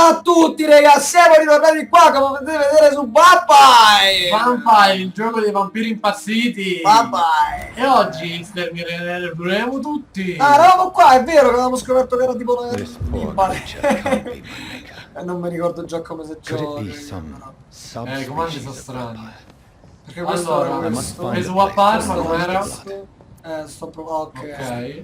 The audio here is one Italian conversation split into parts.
Ciao a tutti ragazzi, siamo ritornati qua come potete vedere su Vampyr! Vampyr, il gioco dei vampiri impazziti! Vampyr! E oggi stermineremo tutti! Ah, eravamo qua, è vero che avevamo scoperto che era tipo una This poor imbale. creature can't be my maker. Non mi ricordo già come si Could it gioca. be some I comandi sono subspecies of strani. vampire? Perché questo Allora, era I must questo. find preso a place Vampyr, to ma store com'era? this blood. Sto provando, ok. Ok.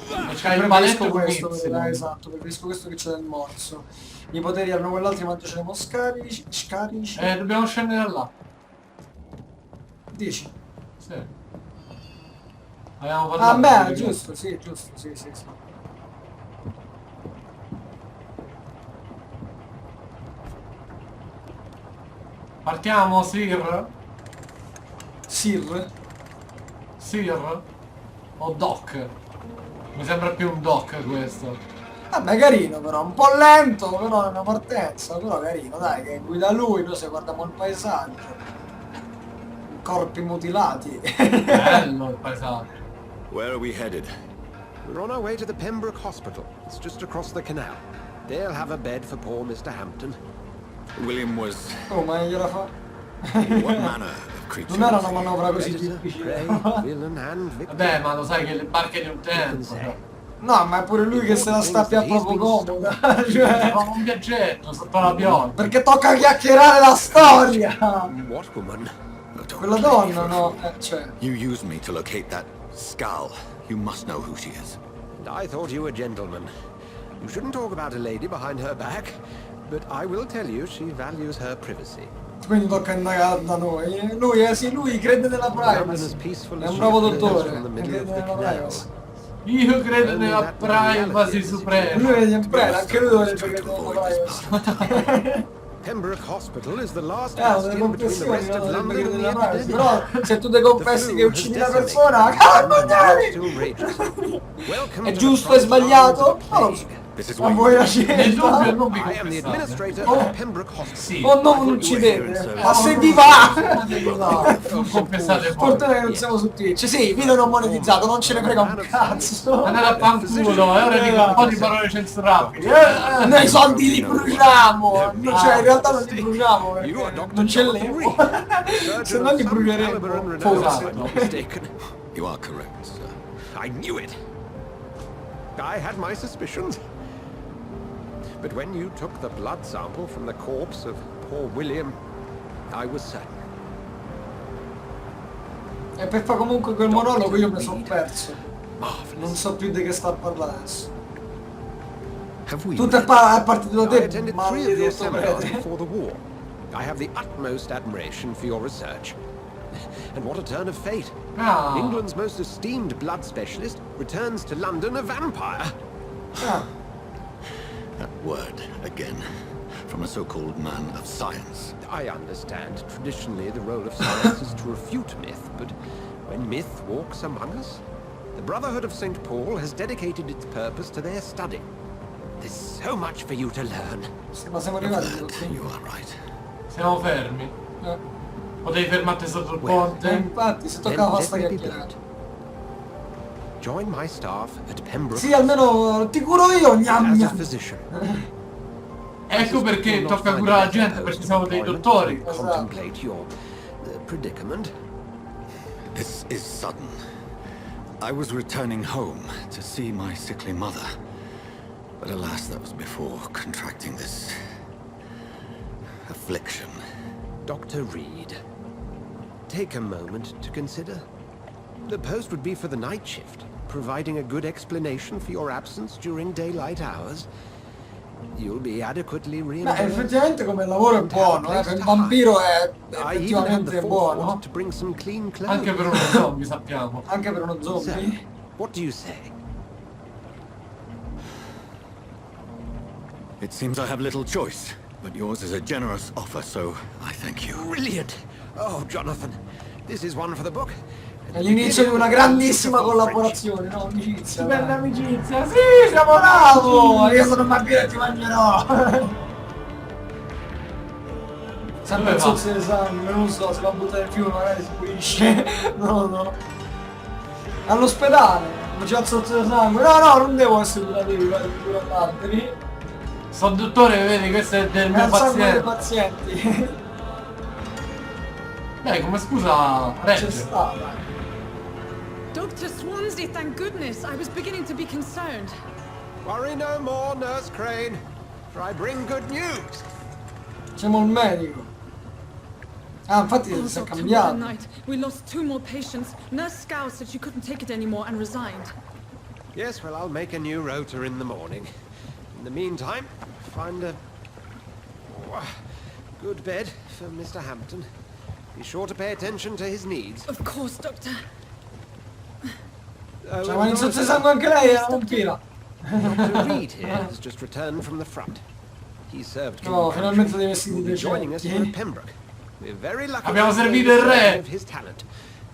E c'hai il Preferisco baletto con questo, Y. esatto, preferisco questo che c'è nel morso. I poteri erano quell'altro, ma ce ne scarici. Scarici. Dobbiamo scendere da là. 10. Sì. Abbiamo Ah, parlato beh, di giusto, sì, sì. Partiamo, Sir? Sir. Sir? O Doc? Mi sembra più un Doc questo. Vabbè, carino però, un po' lento, però è una partenza, però carino, dai, che guida lui, noi se guardiamo il paesaggio. Corpi mutilati. Bello il paesaggio. Where are we headed? We're on our way to the Pembroke Hospital. It's just across the canal. They'll have a bed for poor Mr. Hampton. William was... Oh, ma gliela fa? What manner of creature Non era was una he? manovra così Predator, difficile. prey, villain and victim. Vabbè, ma lo sai che le barche di un Who can tempo. say? No, ma è pure lui che se la sta più proprio comoda. Cioè, Fa un viaggetto sotto la pioggia. perché tocca chiacchierare la storia. What woman? Oh, don't Quella play me donna, for a no? fool. Cioè. You used me to locate that skull. You must know who she is. And I thought you a gentleman. You shouldn't talk about a lady behind her back, but I will tell you she values her privacy. Quindi tocca indagare da noi. Lui, sì, lui crede nella London privacy. as peaceful È as un she bravo appears dottore. from the middle Crede of the nella canal. privacy. Io credo nella privacy suprema. Lui è in preda, anche lui dovrebbe credere nella privacy. Pembroke Hospital is the last Delle bastion between the confessioni, rest no? of Dovrebbe London credere and the nella privacy. epidemic. Però se tu ti confessi che The uccidi flu una has persona, decimated cavolo, still rages. Welcome è to the giusto, è front sbagliato? lines of Non lo plague. so. This is Ma where vuoi you... la Nel dubbio scelta? non vi I am the confessate. administrator Oh. of Pembroke Hospital. Sì. O no, non uccidete. Ma se vi va! Non confessate poi. Fortuna che non siamo su Twitch. Sì, video non monetizzato, non ce ne frega un cazzo. Andate a fanculo, e ora dico un po' di parole censurabili. Noi i soldi li bruciamo. Cioè, in realtà non li bruciamo perché non c'è l'euro. Se no li bruceremmo. Forse. Not mistaken. You are correct, sir. I knew it. I had my suspicions. But when you took the blood sample from the corpse of poor William, I was certain. E per fare comunque quel monologo io mi sono perso. Non so più di che sta a parlare adesso. Have we... Tutto è partito da I te, attended ma 3 of your detto seminars bene. before the war. I have the utmost admiration for your research. And what a turn of fate. Ah. England's most esteemed blood specialist returns to London a vampire. Ah, That word, again. From a so-called man of science. I understand traditionally the role of science is to refute myth, but when myth walks among us, the Brotherhood of St. Paul has dedicated its purpose to their study. There's so much for you to learn. ma siamo arrivati That, tutti. you are right. Siamo fermi. Potevi fermarti sotto il ponte? Infatti, si Then toccava let sta me be chiacchierata. blunt. Join my staff at Pembroke Sì, almeno ti curo io, gnam as a gnam. physician. Ecco perché tocca curare la gente, perché siamo dei dottori. Contemplate your predicament. This is sudden. I was returning home to see my sickly mother. But alas, that was before contracting this... affliction. Dr. Reed, take a moment to consider. The post would be for the night shift, providing a good explanation for your absence during daylight hours. You'll be adequately Beh, reimbursed. effettivamente come lavoro è buono, per il vampiro è I even had the effettivamente buono. forethought to bring some clean clothes. Anche per uno zombie, sappiamo. Anche per uno So, zombie. what do you say? It seems I have little choice, but yours is a generous offer, so I thank you. Brilliant! Oh, Jonathan, this is one for the book. È l'inizio di una grandissima collaborazione, no? Amicizia. Bella dai. amicizia, sì, siamo Bravo! Io sono un vampiro e ti mangerò! Sempre il Dove va? sozzo di sangue, non so, se va a buttare in fiume magari si pulisce. No. All'ospedale, faceva il sozzo di sangue. No, non devo essere curativi, guarda, cura altri. Sono dottore, vedi, questo è del È mio il sangue dei paziente. pazienti. Beh, come scusa, C'è regge. sta, dai. Dr. Swansea, thank goodness. I was beginning to be concerned. Worry no more, Nurse Crane, for I bring good news. Siamo il medico. Ah, infatti Oh, si è Doctor, what a cambiato. night. We lost 2 more patients. Nurse Scow said she couldn't take it anymore and resigned. Yes, well, I'll make a new rota in the morning. In the meantime, find a good bed for Mr. Hampton. Be sure to pay attention to his needs. Of course, Doctor. Cioè, ma in sotto sangue anche lei, è una vampira. Dr. Reed here has just returned from the front. He served King Oh, Country. finalmente dei vestiti Will be joining us here at decenti. Pembroke. We're very lucky Abbiamo to know servito il re. of his talent,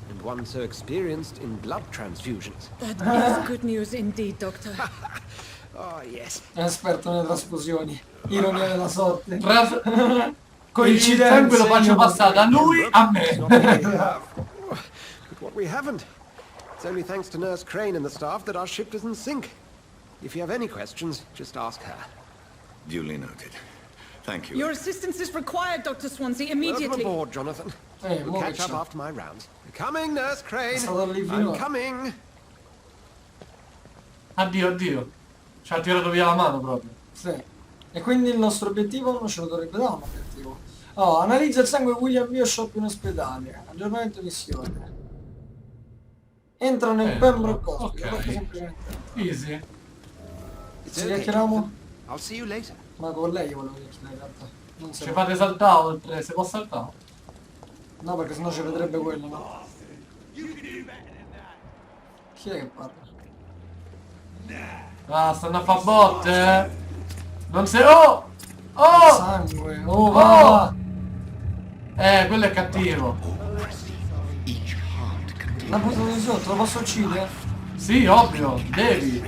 and one so experienced in blood transfusions. That is good news indeed, Doctor. Oh, yes. È esperto nelle trasfusioni. Ironia della sorte. Il sangue Coincidenze. lo faccio io- passare da lui a me. Not what we have, but what we haven't. It's only thanks to Nurse Crane and the staff that our ship doesn't sink. If you have any questions, just ask her. Duly noted. Thank you. Your assistance is required, Dr. Swansea, Welcome immediately. aboard, Jonathan. Mo We'll che catch up c'è? after my rounds. Coming, Nurse Crane. È stato lì I'm finora. coming. Addio, addio. Ci ha tirato via la mano proprio. Sì. E quindi il nostro obiettivo non ce lo dovrebbe dare un obiettivo. Oh, analizza il sangue William Bishop in ospedale. Aggiornamento missione. Entra nel Pembroke Hospital. ok. Fatto semplicemente. Easy. It's Ci okay, chiacchieriamo? Jonathan. I'll see you later. Ma con lei volevo chiacchierare in realtà. Non so. Ci fate saltare oltre, se può saltare. No, perché sennò ci vedrebbe quello, no? Chi è che parla? Ah, stanno a fa botte. Non se... Oh! Oh! Sangue. Oh, va! Quello è cattivo. La butto di sotto, lo posso uccidere? Sì, ovvio, devi.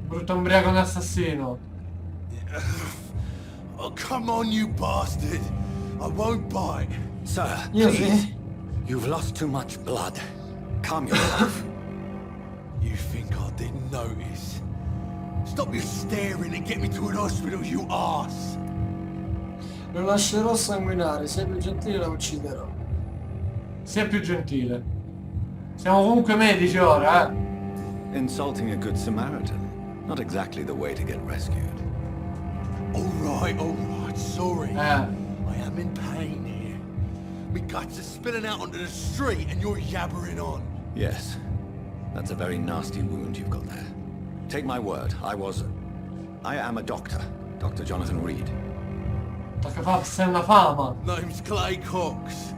Brutto ubriaco un assassino. Oh, come on, you bastard! I won't bite. Sir, Io please. sì. You've lost too much blood. Calm yourself. You think I didn't notice? Stop your staring and get me to an hospital, you ass! Lo lascerò sanguinare, se è più gentile la ucciderò. Sia più gentile. Siamo comunque medici ora, eh. Insulting a good Samaritan. Not exactly the way to get rescued. All right, sorry. Eh. I am in pain here. My guts are spilling out onto the street and you're yabbering on. Yes. That's a very nasty wound you've got there. Take my word, I am a doctor. Dr. Jonathan Reed. Tocca farsi una fama. Name's Clay Cox.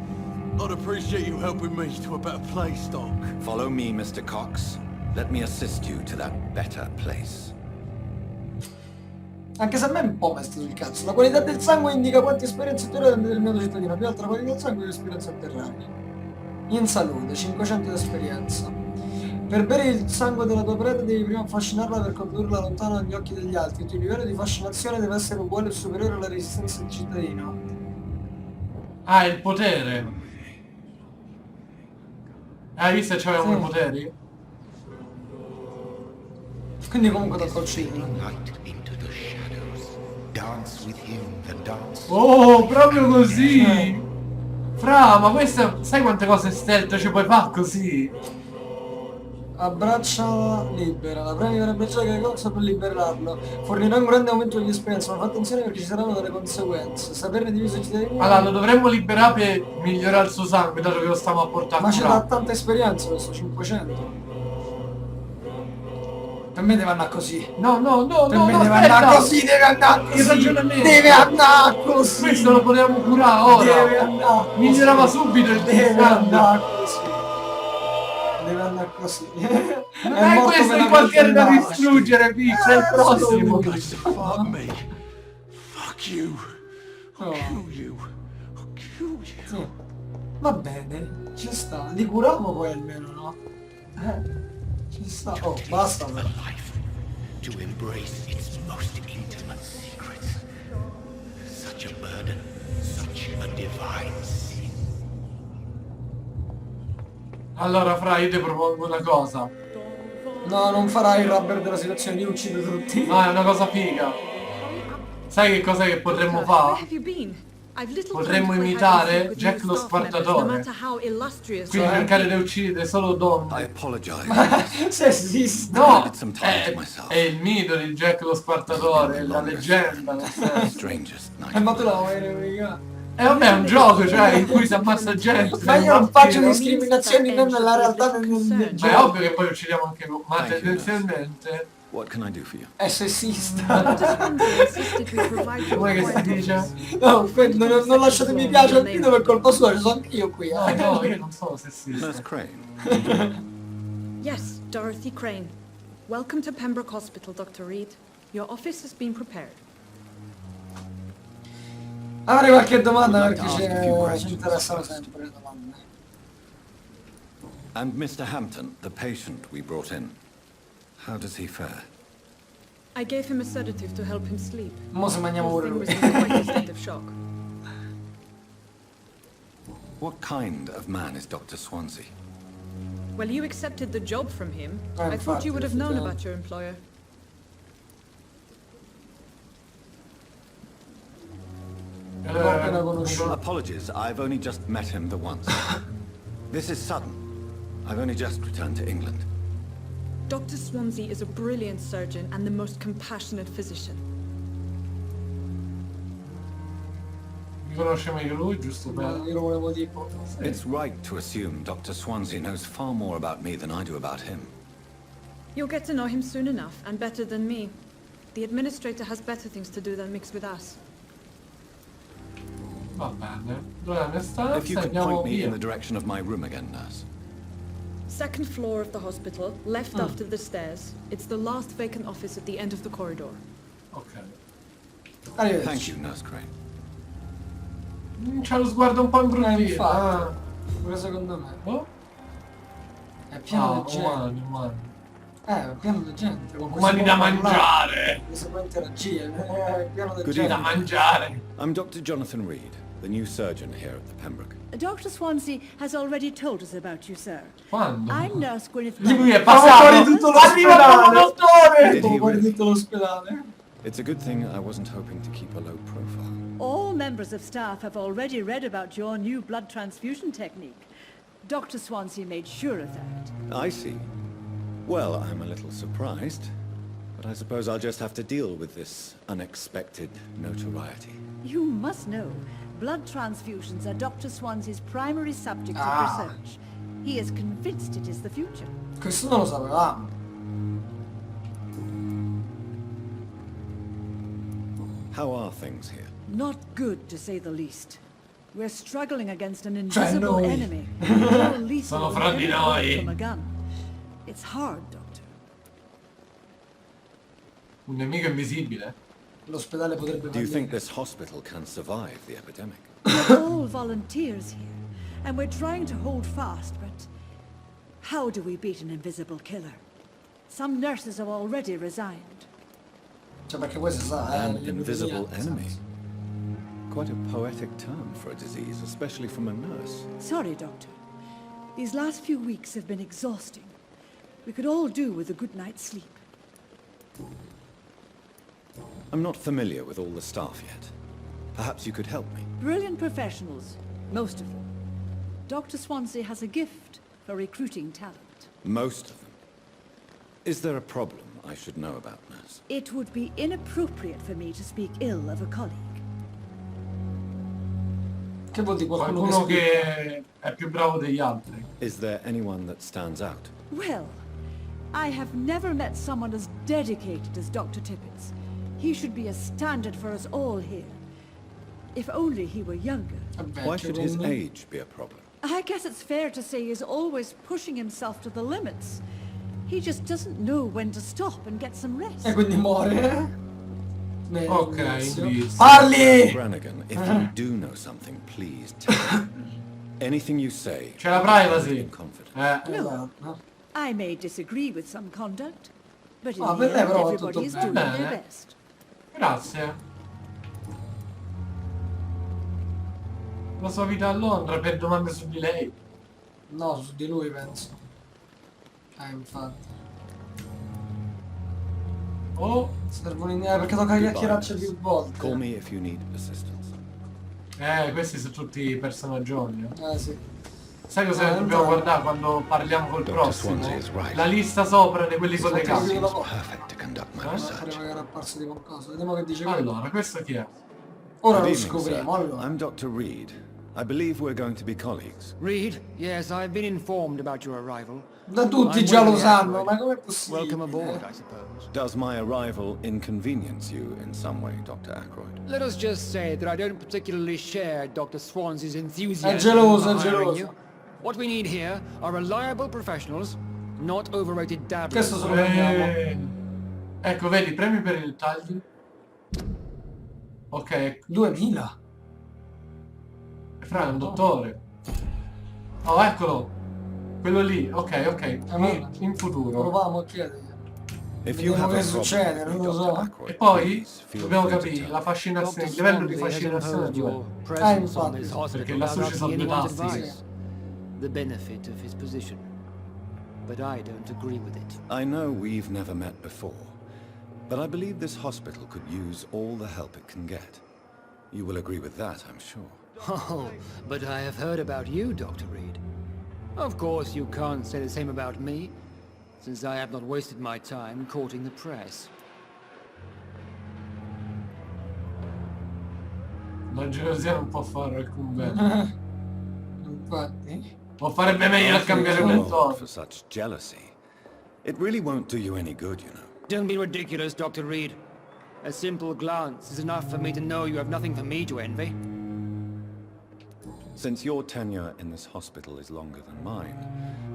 I'd appreciate you helping me to a better place, Doc. Follow me, Mr. Cox. Let me assist you to that better place. Anche se a me è un po' mesto sul cazzo. La qualità del sangue indica quante esperienze otterrà un determinato cittadino. Più alta qualità del sangue più esperienze otterrai. In salute, 500 di esperienza. Per bere il sangue della tua preda devi prima affascinarla per condurla lontano dagli occhi degli altri. Il tuo livello di fascinazione deve essere uguale o superiore alla resistenza del cittadino. Ah, il potere. Hai visto che c'avevamo Sì. i poteri? Quindi comunque tocca ucciderlo. Light into the shadows. Dance with him, then dance. Oh, proprio così! Fra, ma questa... Sai quante cose stealth ci puoi fare così? Abbraccia libera. La premi per abbracciare che cosa per liberarlo. Fornirà un grande aumento degli esperienze, ma fa attenzione perché ci saranno delle conseguenze. Saperne diviso i cittadini. Allora, lo dovremmo liberare per migliorare il suo sangue, dato che lo stiamo a portare Ma a ci dà curare. tanta esperienza questo 500. Per me deve andare così. No, no, no, Per no, me no, deve aspetta! andare così, deve andare Il così. ragionamento. Deve andare così. Questo lo potevamo curare ora! Deve andare così. Migliorava subito il Deve sangue. andare così. Deve andare così. Non è questo il quartiere da distruggere, pizza, è il prossimo! Fuck me. Fuck you. Oh, Kill you. I'll kill you. sì. Va bene, ci sta. Li curiamo poi almeno, no? Ci sta. Oh, basta però. Life to embrace its most intimate secrets. Such a burden, such a divine sin. Allora, Fra, io ti propongo una cosa. No, non farai il rubber della situazione, io uccido tutti. No, è una cosa figa. Sai che cosa che potremmo Doctor, where fare? have you been? I've little Potremmo time to play imitare hide and seek with Jack new lo staff members, squartatore. no matter how illustrious Quindi they may cercare be. di uccidere solo donne. I apologize. Se esiste. No, needed some time to myself. è il mito di Jack lo squartatore, è la leggenda, nel senso. Strangest night. Ma of tu my la life. vuoi raga? E vabbè, è un gioco, cioè, in cui si ammazza gente. Ma io non faccio discriminazioni né nella realtà né nel Ma è gioco. ovvio che poi uccidiamo anche ma Thank you, tendenzialmente... What can I do for you? È sessista. Dr. Swansea insisted we provide you Come che with si quiet dice? office. No, non lasciate mi piace al video per colpa sua, ci sono anch'io qui. No, no, io non sono sessista. Nurse Crane. Yes, Dorothy Crane. Welcome to Pembroke Hospital, Dr. Reed. Your office has been prepared. Avrei qualche domanda Would like perché to ask a few ci questions, interessano first. sempre le domande. And Mr. Hampton, the patient we brought in. How does he fare? I gave him a sedative to help him sleep. Mo se mangiamo The pure thing lui. was in quite a state of shock. What kind of man is Dr. Swansea? Well, you accepted the job from him. I infatti, thought you would have known effettivamente. about your employer. L'ho appena conosciuto. Apologies, I've only just met him the once. This is sudden. I've only just returned to England. Dr. Swansea is a brilliant surgeon and the most compassionate physician. Mi conosce meglio lui, giusto per... Io lo volevo tipo. It's right to assume Dr. Swansea knows far more about me than I do about him. You'll get to know him soon enough, and better than me. The administrator has better things to do than mix with us. Va bene. Dov'è la mia stanza? If you could Andiamo point me via. in the direction of my room again, nurse. Second floor of the hospital, left after the stairs. It's the last vacant office at the end of the corridor. Ok. Arrivederci. Thank you, Nurse Crane. C'ha lo sguardo un po' imbruttito. Infatti. Pure secondo me. Oh? È pieno di gente. Umani. È pieno di gente. con cui Umani si da può parlare, mangiare. con cui si può interagire. È pieno di Good gente. Da mangiare. I'm Dr. Jonathan Reed, the new surgeon here at the Pembroke. Dr. Swansea has already told us about you, sir. Quando? I'm Nurse Gwyneth. Di lui è Fa passato. fuori tutto Arriva l'ospedale. il dottore. Did Fa he fuori really? tutto l'ospedale. It's a good thing I wasn't hoping to keep a low profile. All members of staff have already read about your new blood transfusion technique. Dr. Swansea made sure of that. I see. Well, I'm a little surprised, but I suppose I'll just have to deal with this unexpected notoriety. You must know, blood transfusions are Dr. Swansea's primary subject of Ah. research. He is convinced it is the future. Questo non lo sapevamo. How are things here? Not good, to say the least. We're struggling against an Cioè invisible noi. enemy. More lethal Sono than fra di any noi. bullet from a gun. It's hard, Doctor. Un nemico invisibile. L'ospedale potrebbe Do you think fallire. this hospital can survive the epidemic? We're all volunteers here, and we're trying to hold fast, but how do we beat an invisible killer? Some nurses have already resigned. Cioè perché poi si sa, An l'epidemia, invisible nel enemy. senso. Quite a poetic term for a disease, especially from a nurse. Sorry, Doctor. These last few weeks have been exhausting. We could all do with a good night's sleep. I'm not familiar with all the staff yet. Perhaps you could help me. Brilliant professionals, most of them. Dr. Swansea has a gift for recruiting talent. Most of them. Is there a problem I should know about, nurse? It would be inappropriate for me to speak ill of a colleague. Che vuol dire qualcuno Qualcuno che che è più bravo degli altri. Is there anyone that stands out? Well, I have never met someone as dedicated as Dr. Tippett. He should be a standard for us all here. If only he were younger. Why should his age be a problem? I guess it's fair to say he's always pushing himself to the limits. He just doesn't know when to stop and get some rest. E quindi muore. Ok, Indizio. indizio. Parli! Brannigan, if you do know something, please tell me. Anything you say. C'è la privacy. In confidence. Esatto. I may disagree with some conduct, but in Ah, the per lei end, però va everybody tutto is bene. doing their Bene. best. Grazie. La sua vita a Londra per domande su di lei. No, su di lui penso. Infatti. Oh, Servono in... perché tocca chiacchierarci più volte. Call me if you need assistance. questi sono tutti personaggioni. Sì. Sai cosa dobbiamo guardare quando parliamo col Dr. prossimo? Swansea is right. La lista sopra di quelli collegati. Sì. Perfect to conduct my Fare research. magari apparso di qualcosa. Vediamo che dice quello. Allora, questo chi è? Ora Good lo evening, sir. scopriamo, allora. I'm Dr. Reed. I believe we're going to be colleagues. Reed, yes, I've been informed about your arrival. Da tutti I'm già lo Willie sanno, Ackroyd. ma com'è possibile? Welcome aboard, I suppose. Does my arrival inconvenience you in some way, Dr. Ackroyd? Let us just say that I don't particularly share Dr. Swansea's enthusiasm. È geloso, for è hiring geloso. you. What we need here are reliable professionals, not overrated dabblers. Questo solo vediamo. Ecco, vedi, premi per il taglio. Ok, 2000. Fra è un dottore. Oh, eccolo. Quello lì, ok. In futuro. Proviamo a chiedere. If you Vediamo have che a succede, problem non with lo me, so. Dr. Ackroyd, E poi please feel dobbiamo free to capire tell la me. fascinazione, Dr. il livello di Swansea has fascinazione imposed your due. presence on infatti. this hospital Perché lassù ci without sono dei anyone's massi. advice. The benefit of his position. But I don't agree with it. I know we've never met before, but I believe this hospital could use all the help it can get. You will agree with that, I'm sure. Oh, but I have heard about you, Dr. Reed. Of course, you can't say the same about me, since I have not wasted my time courting the press. La gelosia non può fare alcun bene. Infatti. O farebbe meglio a cambiare Too quel old tono. for such jealousy. It really won't do you any good, you know. Don't be ridiculous, Dr. Reed. A simple glance is enough for me to know you have nothing for me to envy. Since your tenure in this hospital is longer than mine,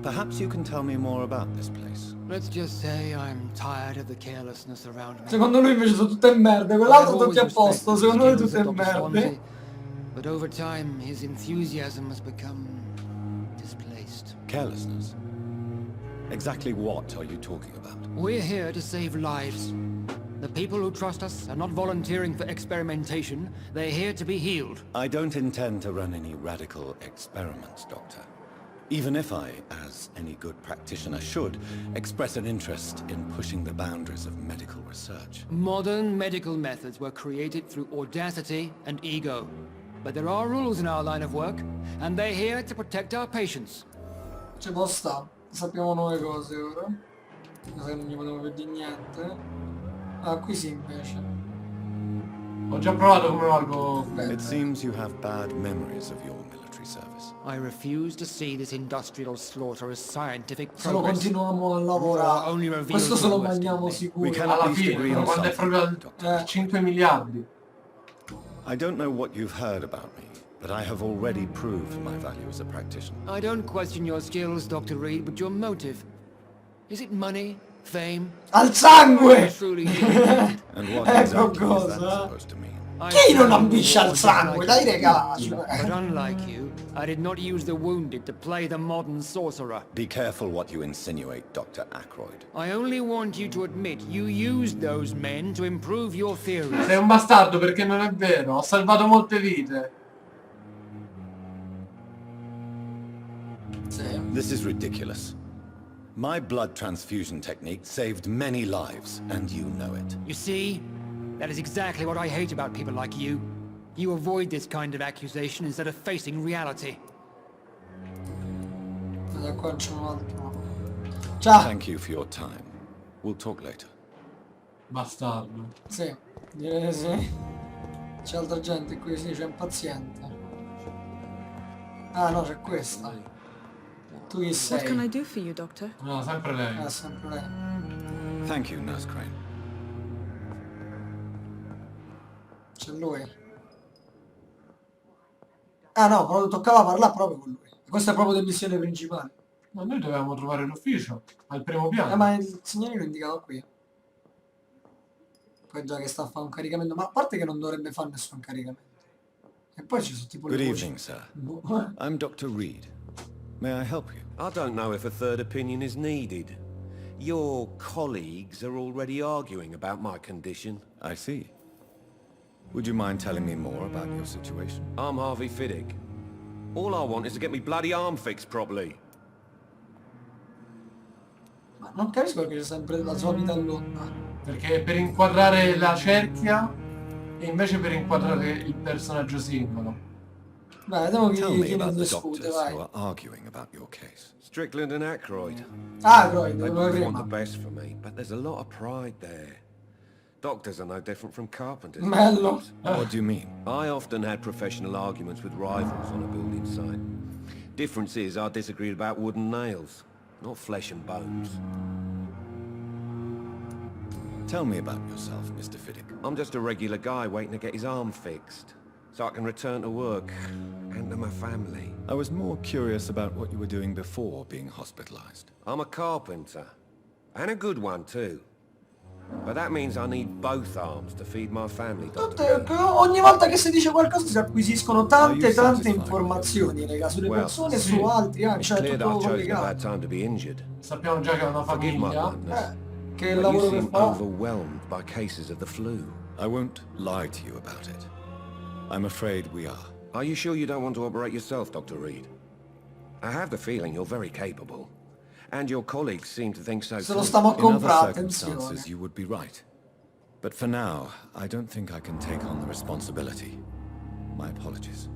perhaps you can tell me more about this place. Let's just say I'm tired of the carelessness around me. Secondo lui invece sono tutte merde, I've quell'altro always tutti a posto, respected the secondo lui skills tutte of Dr. merde. Swansea, but over time his enthusiasm has become displaced. Carelessness? Exactly what are you talking about? We're here to save lives. The people who trust us are not volunteering for experimentation. They're here to be healed. I don't intend to run any radical experiments, Doctor. Even if I, as any good practitioner should, express an interest in pushing the boundaries of medical research. Modern medical methods were created through audacity and ego. But there are rules in our line of work, and they're here to protect our patients. Ci può sta, sappiamo nuove cose ora. Cosa non gli potevo più di niente. Ah, qui sì invece. Ho già provato come largo. It seems you have bad memories of your military service. I refuse to see this industrial slaughter as scientific Se lo progress. continuiamo a Only lavorare, reveals questo se lo the worst mangiamo in me. sicuro. We can Alla at least fine, agree on quando è something, proprio Doctor. a 5 miliardi. I don't know what you've heard about me, but I have already proved my value as a practitioner. I don't question your skills, Dr. Reed, but your motive. Is it money? Fame? Al sangue! Truly dedicated. And what Ecco exactly is that cosa. supposed to mean? Chi non ambisce al sangue? Dai rega! But unlike you, I did not use the wounded to play the modern sorcerer. Be careful what you insinuate, Dr. Ackroyd. I only want you to admit you used those men to improve your theories. Sei un bastardo perché non è vero. Ho salvato molte vite. Sì. This is ridiculous. My blood transfusion technique saved many lives, and you know it. You see? That is exactly what I hate about people like you. You avoid this kind of accusation instead of facing reality. Da qua c'è un altro. Ciao! Thank you for your time. We'll talk later. Bastardo. Sì, direi di sì. C'è altra gente qui, sì, c'è un paziente. Ah no, c'è questa. Tu chi What can I sei? do for you, Doctor? No, sempre lei. Ah, sempre lei. Thank you, Nurse Crane. C'è lui. Ah no, però toccava parlare proprio con lui. Questa è proprio la missione principale. Ma noi dovevamo trovare l'ufficio. Al primo piano. Ma il signorino indicava qui. Poi già che sta a fare un caricamento, ma a parte che non dovrebbe fare nessun caricamento. E poi ci sono tipo le Good voci. evening, sir. Boh. I'm Dr. Reed. May I help you? I don't know if a third opinion is needed. Your colleagues are already arguing about my condition. I see. Would you mind telling me more about your situation? I'm Harvey Fiddick. All I want is to get me bloody arm fixed properly. Ma non capisco perché c'è sempre la sua vita lontana. Perché per inquadrare la cerchia e invece per inquadrare il personaggio singolo. Beh, vediamo Tell me chi ne about the discute, doctors vai. who are arguing about your case. Strickland and Ackroyd. Ah, Croyd, They quello both want prima. the best for me, but there's a lot of pride there. Doctors are no different from carpenters. Bello. What do you mean? I often had professional arguments with rivals on a building site. Difference is I disagreed about wooden nails, not flesh and bones. Tell me about yourself, Mr. Fiddick. I'm just a regular guy waiting to get his arm fixed, so I can return to work and to my family. I was more curious about what you were doing before being hospitalized. I'm a carpenter, and a good one too. But that means I need both arms to feed my family, Dr. Ogni volta che si dice qualcosa si acquisiscono tante informazioni, raga, sulle Well, persone e sì. su altri, It's cioè clear that tutto I've chosen a bad collegato. time to be injured. Sappiamo già che ha una Forgive my famiglia. bluntness, Che il but you lavoro che seem fa. overwhelmed by cases of the flu. I won't lie to you about it. I'm afraid we are. Are you sure you don't want to operate yourself, Dr. Reed? I have the feeling you're very capable. And your colleagues seem to think so Se lo too. stiamo a In other comprare, circumstances, attenzione. you would be right. But for now, I don't think I can take on the responsibility. My apologies.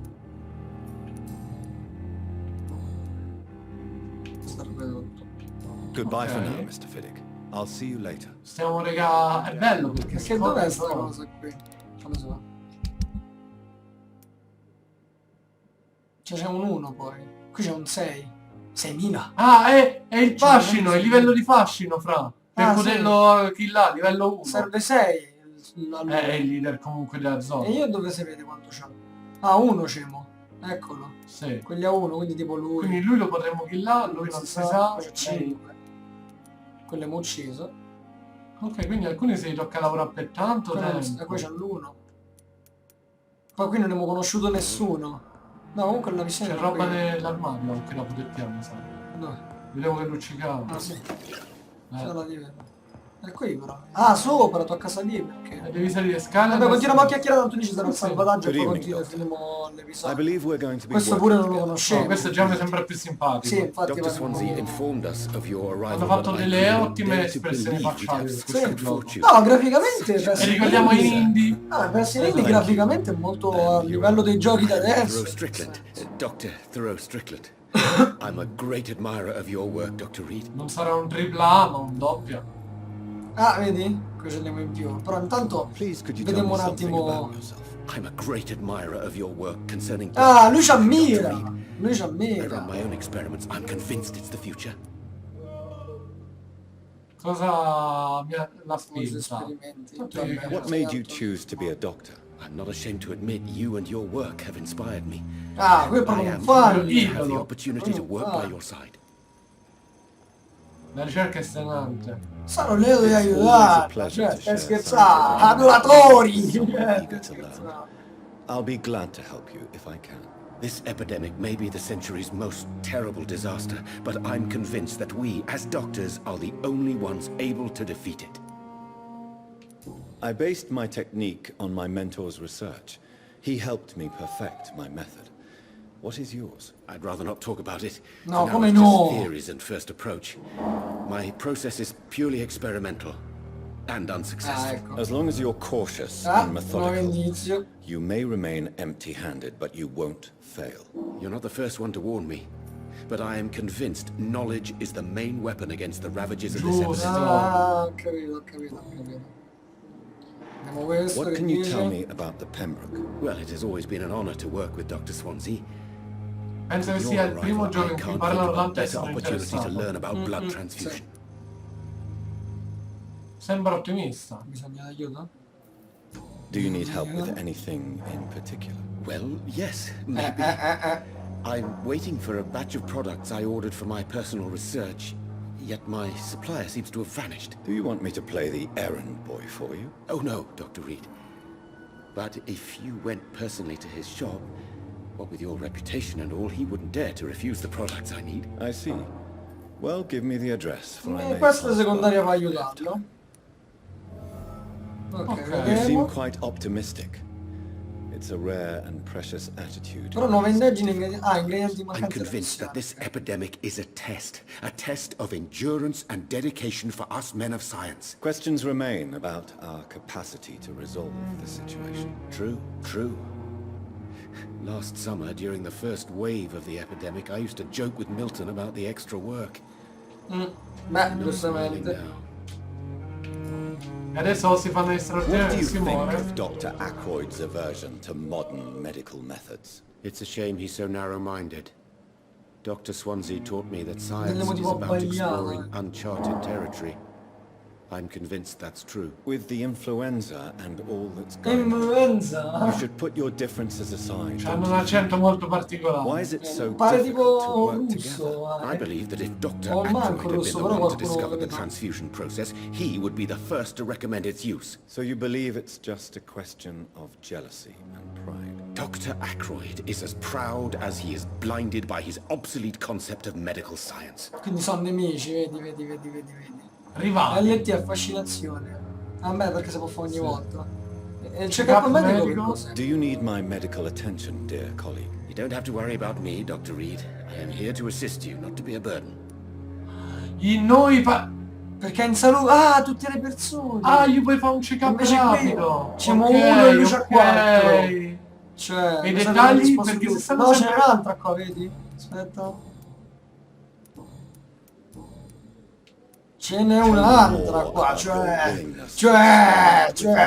Goodbye for Ok. now, Mr. Fiddick. I'll see you later. Stiamo, raga, è bello perché Che si dov'è scopre sta però- cosa qui? Fammi so. Cioè c'è un 1 poi. Qui c'è un 6. 6.000. Ah, è il fascino, è il livello di fascino, fra. Per Ah, poterlo killare, livello 1. Serve 6. È il leader comunque della zona. E io dove si vede quanto c'ha? Ah, 1 cemo. Eccolo. Sì. Quelli a 1, quindi tipo lui. Quindi lui lo potremmo killare, lui non si sa. Poi c'è 5. Quello è ucciso. Ok, quindi alcuni si tocca lavorare per tanto E tempo. poi c'è l'1. Poi qui non abbiamo conosciuto nessuno. No, comunque la missione C'è è roba qui. nell'armadio, anche la protettiamo, sai. Dove? Vediamo che luccicava. Ah sì. Ce la vedo. È qui però. Ah, sopra, tocca salire perché. Devi salire scale. Vabbè, continuiamo a chiacchierare, tanto lì ci sarà il Sì. salvataggio e poi Good continuo, evening, finimo I l'episodio. believe we're going to be Questo pure non lo working together. conoscevo. Questo già mi sembra più simpatico. Sì, infatti Dr. va Swansea bene. informed us of your arrival. Hanno fatto but I delle couldn't ottime dare to espressioni believe we'd facciali have per such questo good gioco. fortune. No, graficamente E ricordiamo in indie. Ah, Resident Evil graficamente è molto a livello dei giochi da adesso. Thoreau Strickland. Dr. Thoreau Strickland. I'm a great admirer of your work, Dr. Reed. Non sarà un tripla A, ma un doppia. Ah, vedi? Qui ce l'abbiamo in più. Però intanto Please, could you tell vediamo me un something attimo. about yourself? I'm a great admirer of your work concerning... Ah, lui ci ammira. Dr. Reed. Lui ci I ammira. run my own experiments. I'm convinced it's the future. Cosa mi ha la Molti spinta? esperimenti. Tanto Vabbè, io- What made you choose to be a doctor? I'm not ashamed to admit you and your work have inspired me. Ah, qui è I proprio un am fan. proud to have the Idolo. opportunity to work by your side. La ricerca è stenante. Sono lieto di It's always a aiutare. pleasure Cioè, to stai share scherzando? scientific Adoratori! Eager to learn. I'll be glad to help you if I can. This epidemic may be the century's most terrible disaster, but I'm convinced that we, as doctors, are the only ones able to defeat it. I based my technique on my mentor's research. He helped me perfect my method. What is yours? I'd rather not talk about it. No, For now, come it's no? just theories and first approach. My process is purely experimental and Ah, unsuccessful. ecco. As long as you're cautious Ah, and nuovo methodical, indizio. you may remain empty-handed, but you won't fail. You're not the first one to warn me, but I am convinced knowledge is the main weapon against the ravages of this Giusto. epidemic. Ah, ho capito, ho capito, ho capito. Vediamo questo What che can you dice. tell me about the Pembroke? Well, it has always been an honor to work with Dr. Swansea. Penso che Your sia il primo arrival, gioco I in cui can't think parlano of a tanto e better sono opportunity to interessato. learn about blood transfusion. Sembra ottimista. Bisogna d'aiuto? Do you need help with anything in particular? Well, yes, maybe. I'm waiting for a batch of products I ordered for my personal research, yet my supplier seems to have vanished. Do you want me to play the errand boy for you? Oh no, Dr. Reed. But if you went personally to his shop, what with your reputation and all, he wouldn't dare to refuse the products I need. I see. Well, give me the address, for I may Questa pass secondaria by va if aiutarlo. Ok, Ok. You seem vediamo. quite optimistic. It's a rare and precious attitude. Però nuove indagini, ingredienti I'm mancanti. convinced that this epidemic is a test of endurance and dedication for us men of science. Questions remain about our capacity to resolve the situation. True. Last summer, during the first wave of the epidemic, I used to joke with Milton about the extra work. Beh, Really giustamente. now. E adesso si fanno What do estrazione e you si think muore. of Dr. Ackroyd's aversion to modern medical methods? It's a shame he's so narrow-minded. Dr. Swansea taught me that science Delle is motivo about sbagliato, exploring uncharted territory. I'm convinced that's true. With the influenza and all that's going on, you Influenza. should put your differences aside. Hanno un accento molto Why particolare. is it so Pare difficult to tipo work together? russo. I believe that if Dr. Oh, manco Ackroyd had been russo, the però one to qualcuno discover the capito. transfusion process, he would be the first to recommend its use. So you believe it's just a question of jealousy and pride? Dr. Ackroyd is as proud as he is blinded by his obsolete concept of medical science. Quindi sono nemici, vedi. Rivali. LT è fascinazione. A me perché si può fare ogni volta. E il Check-up check-up medico che medico? cos'è? Do you need my medical attention, dear colleague? You don't have to worry about me, Dr. Reed. I am here to assist you, not to be a burden. Noi Perché in salute... Ah, tutte le persone! Ah, gli puoi fare un check-up Invece qui rapido. siamo Ok, uno e lui c'ha ok. 4. Cioè, E i mi sa che dettagli? non risposto Perché tutto. se stanno No, c'è sempre- un'altra qua, vedi? Aspetta. Ce n'è un'altra qua, cioè,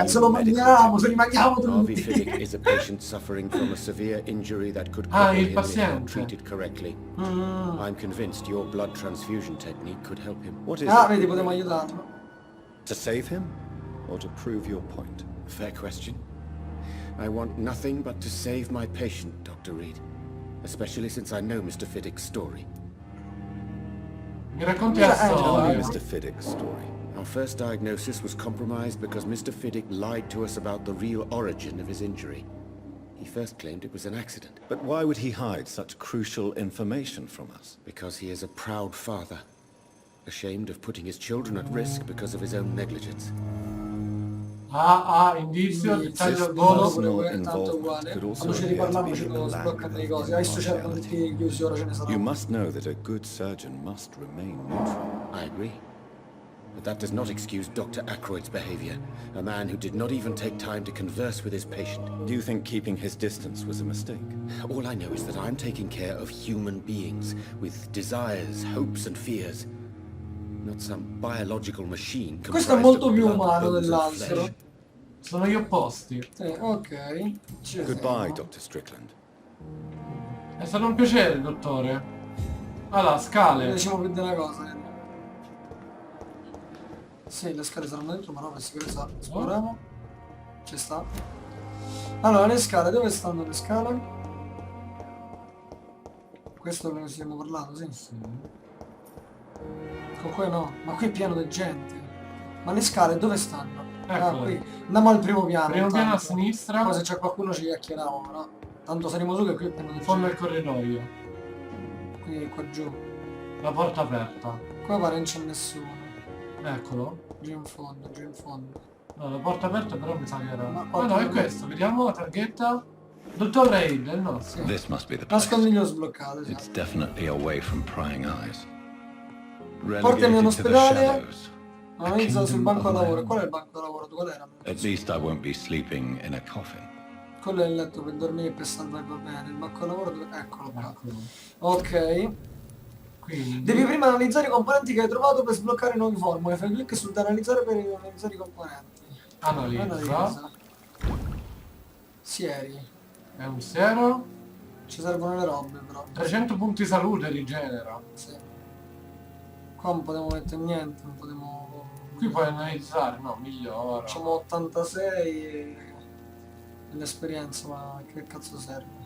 se lo mangiamo, se li mangiamo Harvey tutti. Fiddick is a patient suffering from a severe injury that could Ah, cripple il him if not paziente. treated correctly. I'm convinced your blood transfusion technique could help him. What is Ah, it? vedi, potremmo aiutarlo. To save him? Or to prove your point? Fair question. I want nothing but to save my patient, Dr. Reed. Especially since I know Mr. Fiddick's story. Mi racconti la Tell me storia. Mr. Fiddick's story. Our first diagnosis was compromised because Mr. Fiddick lied to us about the real origin of his injury. He first claimed it was an accident, But why would he hide such crucial information from us? because he is a proud father, ashamed of putting his children at risk because of his own negligence. Indizio, Quindi, dettaglio se al volo. pure quello, tanto involvement uguale. could also Quando ci appear to riparliamo be ci the devo lack sbloccare delle of cose. Adesso c'erano impartiality. tutti chiusi, ora ce ne You saranno. must know that a good surgeon must remain neutral. I agree. But that does not excuse Dr. Ackroyd's behavior, a man who did not even take time to converse with his patient. Do you think keeping his distance was a mistake? All I know is that I'm taking care of human beings with desires, hopes and fears. Not some biological machine Questo è comprised molto of più blood, umano bones and dell'altro. flesh. Sono gli opposti. Ok. Ci Goodbye, siamo. Dr. Strickland. È stato un piacere, dottore. Allora, scale. Diciamo più di una cosa. vedi. Sì, le scale saranno dentro, ma no, per sicurezza esploriamo. Ci sta. Allora, le scale, dove stanno le scale? Questo è quello che stiamo parlando, sì. Con qua no, ma qui è pieno di gente. Ma le scale dove stanno? Ah, Eccole. qui. Andiamo al primo piano. Primo piano a intanto. sinistra. Poi se c'è qualcuno ci chiacchieriamo, però. Tanto saremo su che qui è pieno di In fondo al gente. corridoio. Quindi qua giù. La porta aperta. Qua pare non c'è nessuno. Eccolo. Giù in fondo, giù in fondo. No, la porta aperta però mi sa che era... Ma Ah quanto- no, è questo. Vediamo la targhetta. Dottor Reid, è il nostro. This must be the place. Nascondiglio sbloccato, sì. It's definitely away from prying eyes. Portami in Relegated to the ospedale. shadows. Analizza sul kingdom banco of da lavoro. man. Qual è il banco da lavoro? Qual era? At least I won't be sleeping in a coffin. Quello è il letto per dormire e per salvare, va bene. Il banco da lavoro dove... Eccolo qua. Eccolo. Ok. Quindi... Devi prima analizzare i componenti che hai trovato per sbloccare nuove formule. Fai clic sul da analizzare per analizzare i componenti. Analizza. Sieri. È un siero. Ci servono le robe però. 300 punti salute rigenera. Sì. Qua non potevo mettere niente, non potevo... Qui puoi analizzare, no, migliora. Facciamo 86 e... l'esperienza, ma che cazzo serve?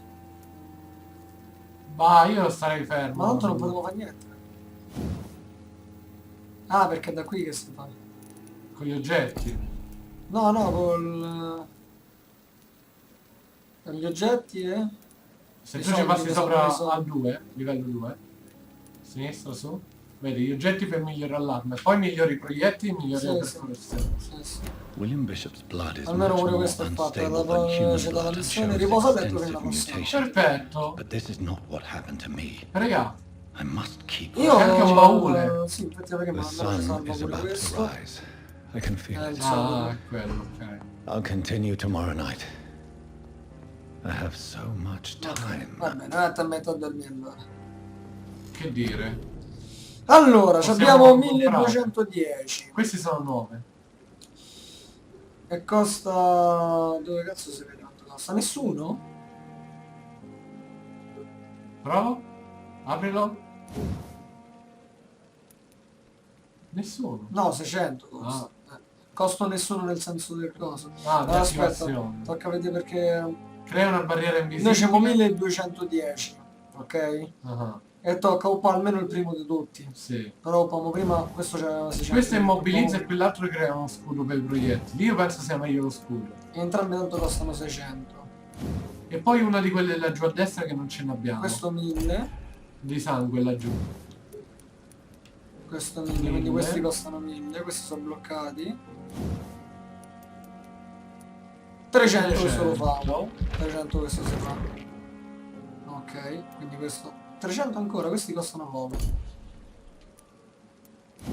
Bah, io starei fermo. Ma tanto non potevo fare niente. Ah, perché è da qui che si fa. Con gli oggetti. No, no, con gli oggetti e... Se I tu ci soldi passi che sopra sono- a 2, livello 2, sinistra su, Vedi, gli oggetti per migliorare l'arma, poi migliori i proiettili, migliori la Sì, perforazione. sì. William Bishop's blood is Almeno much pure more questo è fatto. unstable than human C'è dalla blood and missione shows riposa dentro che è extensive una prossima. mutations. Perfetto. But this is not what happened to me. Raga, I must keep Io... C'è anche un baule. Sì, infatti perché The almeno ci sun salvo is pure about to questo. rise. I can feel it. ah, è quello, ok. I'll continue tomorrow night. I have so much time. Va bene, a metto a dormire allora. Che dire? Allora, Possiamo abbiamo comprare. 1210. Questi sono 9. E costa... Dove cazzo si vede quanto costa? Nessuno? Prova? Aprilo. Nessuno. No, 600 costa. Costo nessuno nel senso del coso. Ah, Allora, aspetta, attivazione. tocca vedere perché... Crea una barriera invisibile. Noi siamo 1210, ok? Ah, E tocca un po' almeno il primo di tutti. sì. Però prima questo c'era 600. Questo immobilizza e quell'altro crea uno scudo per i proiettili. Io penso sia meglio lo scudo. Entrambi tanto costano 600. E poi una di quelle laggiù a destra che non ce n'abbiamo. Questo 1000. Di sangue laggiù. Questo 1000, quindi questi costano 1000, questi sono bloccati. 300 questo lo fa. 300 questo si fa. Ok, quindi questo 300 ancora, questi costano poco.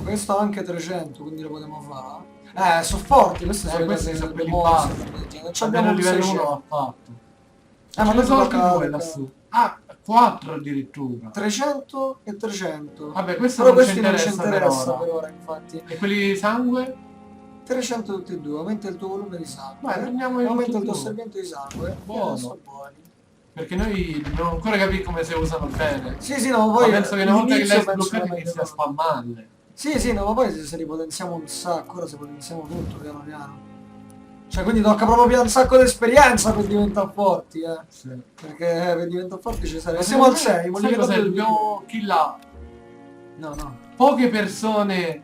Questo anche 300, quindi lo potremo fare. Sono forti, questi sono Questi sono quelli mostri, bassi. del genere. Ci Abbiamo abbiamo il livello 1 600. l'ha fatto. Ma Ce non ne sono tocca altri due lassù. Ah, 4 addirittura. 300 e 300. Vabbè, questo Però non questi ci non ci interessa interessa per per ora, infatti. E quelli di sangue? 300 tutti e due, aumenta il tuo volume di sangue. Vai, prendiamo i aumenta il tutti tuo e due. assorbimento di sangue. Buono. Sono buoni. Perché noi dobbiamo ancora capire come si usano bene. Sì, sì, no, ma Ma poi penso che una volta che all'inizio l'hai penso sbloccato che inizia a spammarle. Sì, sì, no, ma poi se li potenziamo un sacco, ora se potenziamo tutto piano piano. Cioè, quindi tocca proprio più un sacco di esperienza per diventare forti, Sì. Perché per diventare forti ci sarebbe. Siamo al 6, Sai cos'è? Dobbiamo killare No, no. poche persone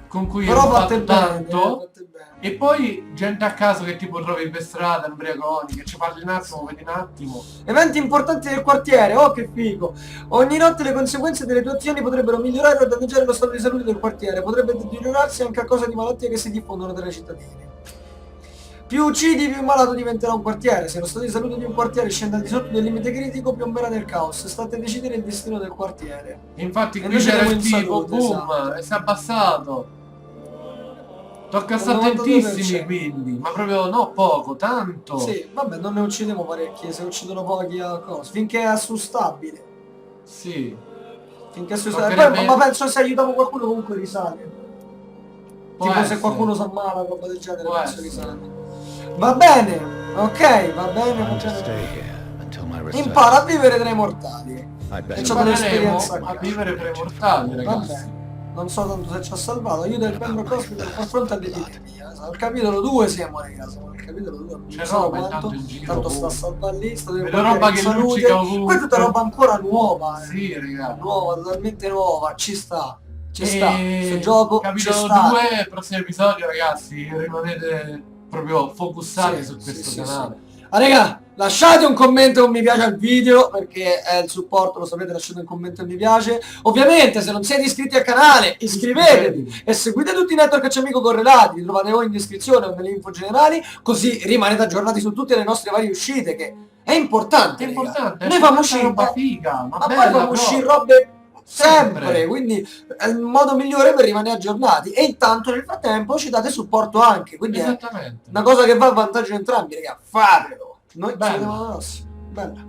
con cui Però ho fatte fatto bene, tanto. fatte bene. E poi gente a caso che tipo trovi per strada, ubriaconi, che ci parli un attimo, vedi un attimo. Eventi importanti del quartiere, oh che figo! Ogni notte le conseguenze delle tue azioni potrebbero migliorare o danneggiare lo stato di salute del quartiere, potrebbe deteriorarsi anche a causa di malattie che si diffondono tra i cittadini. Più uccidi, più malato diventerà un quartiere. Se lo stato di salute di un quartiere scende al di sotto del limite critico, piomberà nel caos. State a decidere il destino del quartiere. E infatti E qui noi c'era siamo il in tipo, salute, boom, esatto. e si è abbassato. Tocca stare 92%. attentissimi quindi, ma proprio no poco, tanto. Sì, vabbè, non ne uccidiamo parecchi, se uccidono pochi a cosa. Finché è assustabile. Sì. Finché è Toccherebbe- assustabile. Ma penso se aiutiamo qualcuno comunque risale. Può Tipo se essere. qualcuno si ammala, roba del genere, Può penso essere. risale. Va bene, ok, va bene, va I'm to bene. stay here until my research. Impara a vivere tra i mortali. I'd E better c'ho dell'esperienza Impareremo a qua. vivere tra i mortali, ragazzi. Vabbè, non so tanto se ci ha salvato. Aiuta il membro cosmico a far fronte all'epidemia. Al capitolo 2 siamo, ragazzi. Siamo al capitolo 2. Non C'è so roba quanto. intanto in giro, Tanto sta a ovunque. salvare lì. Sta del Vedo quartiere roba in che salute. luccica ovunque. Questa è tutta roba ancora nuova. Sì, raga. Nuova, totalmente nuova. Ci sta. Ci E sta. Questo gioco ci capitolo sta. 2, prossimo episodio, ragazzi. Rimanete proprio focussati Sì, su sì, questo sì, canale. Ah, raga, lasciate un commento e un mi piace al video perché è il supporto, lo sapete, lasciate un commento e un mi piace. Ovviamente se non siete iscritti al canale iscrivetevi e seguite tutti i network amico correlati, li trovate voi in descrizione o nelle info generali, così rimanete aggiornati su tutte le nostre varie uscite, che è importante. È raga. importante, Noi è facciamo tanta uscire roba figa, ma ma poi bella facciamo però. uscire robe sempre, Sempre. quindi è il modo migliore per rimanere aggiornati e intanto nel frattempo ci date supporto anche, quindi è Esattamente. una cosa che va a vantaggio di entrambi, raga, fatelo. Noi ci Bella. vediamo alla prossima. Bella.